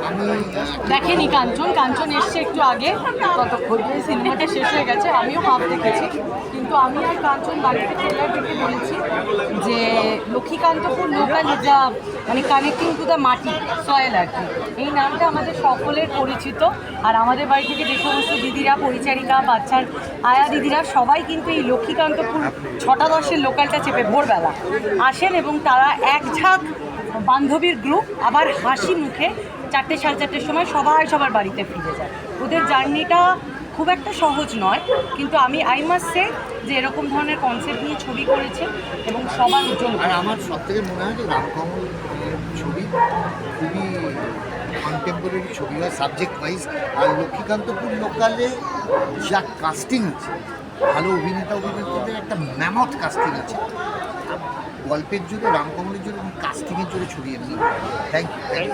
আমি দেখেনি কাঞ্চন, কাঞ্চন এসছে একটু আগে, ততক্ষণ সিনেমাটা শেষ হয়ে গেছে, আমিও হাফ দেখেছি। কিন্তু আমি আর কাঞ্চন বাড়িতে ট্রেলার দেখে বলেছি যে লক্ষ্মীকান্তপুর লোকাল যা মানে কানেক্টিং টু দ্য মাটি সয়েল আর কি, এই নামটা আমাদের সকলের পরিচিত। আর আমাদের বাড়ি থেকে যে সমস্ত দিদিরা, পরিচারিকা, বাচ্চার আয়া দিদিরা সবাই কিন্তু এই লক্ষ্মীকান্তপুর 6টা-10-এর লোকালটা চেপে ভোরবেলা আসেন এবং তারা এক ঝাঁক বান্ধবীর গ্রুপ আবার হাসি মুখে 4টে-4:30-এর সময় সবাই সবার বাড়িতে ফিরে যায়। ওদের জার্নিটা খুব একটা সহজ নয়, কিন্তু আমি মাস্ট সে যে এরকম ধরনের কনসেপ্ট নিয়ে ছবি করেছে এবং সবার উজ্জ্বল। আর আমার সব থেকে মনে হয় যে রামকমল ছবি খুবই কন্টেম্পোরারি ছবি হয় সাবজেক্ট ওয়াইজ। আর লক্ষ্মীকান্তপুর লোকালে যা কাস্টিং আছে, ভালো অভিনেতা অভিনেত্রীদের একটা ম্যামথ কাস্টিং আছে। গল্পের জুড়ে, রামকমলের জুড়ে এবং কাস্টিংয়ের জুড়ে ছড়িয়ে নিই। Thank you.